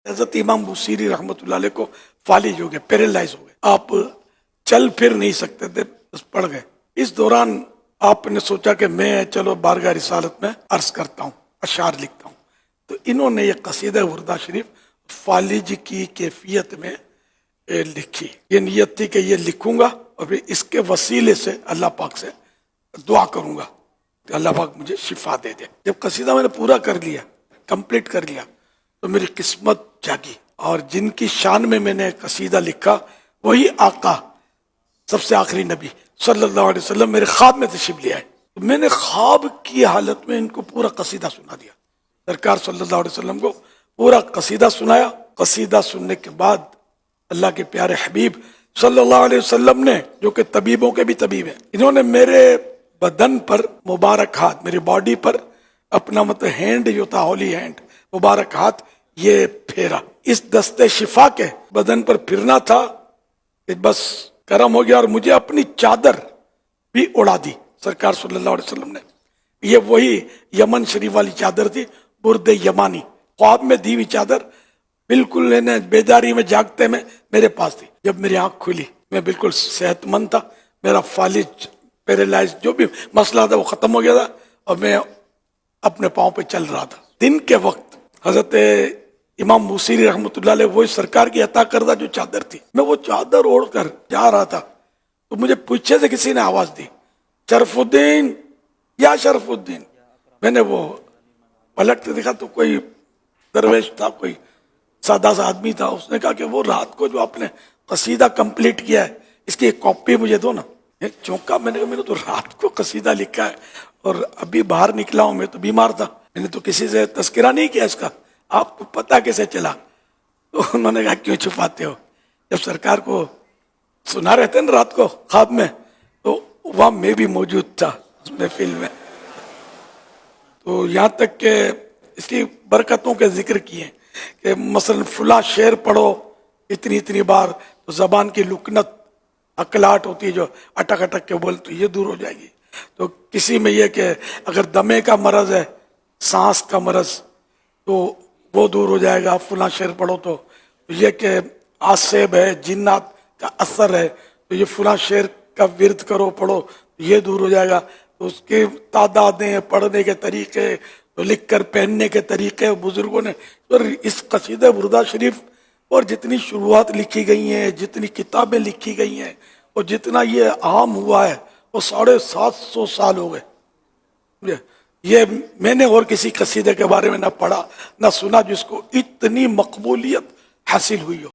حضرت امام بوصیری رحمۃ اللہ علیہ کو فالج ہو گئے، پیرالائز ہو گئے، آپ چل پھر نہیں سکتے تھے، بس پڑ گئے۔ اس دوران آپ نے سوچا کہ میں چلو بارگاہ رسالت میں عرض کرتا ہوں، اشعار لکھتا ہوں۔ تو انہوں نے یہ قصیدہ وردہ شریف فالج کی کیفیت میں لکھی۔ یہ نیت تھی کہ یہ لکھوں گا اور پھر اس کے وسیلے سے اللہ پاک سے دعا کروں گا کہ اللہ پاک مجھے شفا دے دے۔ جب قصیدہ میں نے پورا کر لیا، کمپلیٹ کر لیا، تو میری قسمت جاگی، اور جن کی شان میں نے قصیدہ لکھا وہی آقا سب سے آخری نبی صلی اللہ علیہ وسلم میرے خواب میں تشریف لے آئے۔ تو میں نے خواب کی حالت میں ان کو پورا قصیدہ سنا دیا، سرکار صلی اللہ علیہ وسلم کو پورا قصیدہ سنایا۔ قصیدہ سننے کے بعد اللہ کے پیارے حبیب صلی اللہ علیہ وسلم نے، جو کہ طبیبوں کے بھی طبیب ہیں، انہوں نے میرے بدن پر مبارک ہاتھ، میری باڈی پر اپنا مطلب ہینڈ جو تھا، ہولی ہینڈ، مبارک ہاتھ یہ پھیرا۔ اس دستے شفا کے بدن پر پھرنا تھا کہ بس کرم ہو گیا، اور مجھے اپنی چادر بھی اڑا دی سرکار صلی اللہ علیہ وسلم نے۔ یہ وہی یمن شریف والی چادر تھی، برد یمانی، خواب میں دی ہوئی چادر، بالکل بیداری میں جاگتے میں میرے پاس تھی۔ جب میری آنکھ کھلی میں بالکل صحت مند تھا، میرا فالج، پیرالائز جو بھی مسئلہ تھا وہ ختم ہو گیا تھا، اور میں اپنے پاؤں پہ چل رہا تھا۔ دن کے وقت حضرت امام بوصیری رحمۃ اللہ علیہ وہی سرکار کی عطا کردہ جو چادر تھی، میں وہ چادر اوڑھ کر جا رہا تھا، تو مجھے پیچھے سے کسی نے آواز دی، شرف الدین، یا شرف الدین۔ میں نے وہ پلٹ کے دیکھا تو کوئی درویش تھا، کوئی سادہ سا آدمی تھا۔ اس نے کہا کہ وہ رات کو جو آپ نے قصیدہ کمپلیٹ کیا ہے، اس کی ایک کاپی مجھے دو نا۔ چونکا، میں نے کہا میں نے تو رات کو قصیدہ لکھا ہے اور ابھی باہر نکلا ہوں، میں تو بیمار تھا، میں نے تو کسی سے تذکرہ نہیں کیا اس کا، آپ کو پتہ کیسے چلا؟ تو انہوں نے کہا کیوں چھپاتے ہو؟ جب سرکار کو سنا رہتے ہیں نا رات کو خواب میں، تو وہاں میں بھی موجود تھا اس محفل میں۔ تو یہاں تک کہ اس کی برکتوں کے ذکر کیے کہ مثلا فلاں شعر پڑھو اتنی بار تو زبان کی لکنت، اکلاہٹ ہوتی ہے جو اٹک اٹک کے بول، تو یہ دور ہو جائے گی۔ تو کسی میں یہ کہ اگر دمے کا مرض ہے، سانس کا مرض، تو وہ دور ہو جائے گا، فلاں شعر پڑھو۔ تو یہ کہ آسیب ہے، جنات کا اثر ہے، تو یہ فلاں شعر کا ورد کرو، پڑھو، یہ دور ہو جائے گا۔ تو اس کی تعدادیں، پڑھنے کے طریقے، لکھ کر پہننے کے طریقے بزرگوں نے، اور اس قصیدہ وردہ شریف اور جتنی شروعات لکھی گئی ہیں، جتنی کتابیں لکھی گئی ہیں، اور جتنا یہ عام ہوا ہے، وہ 750 سال ہو گئے۔ یہ میں نے اور کسی قصیدے کے بارے میں نہ پڑھا نہ سنا جس کو اتنی مقبولیت حاصل ہوئی ہو۔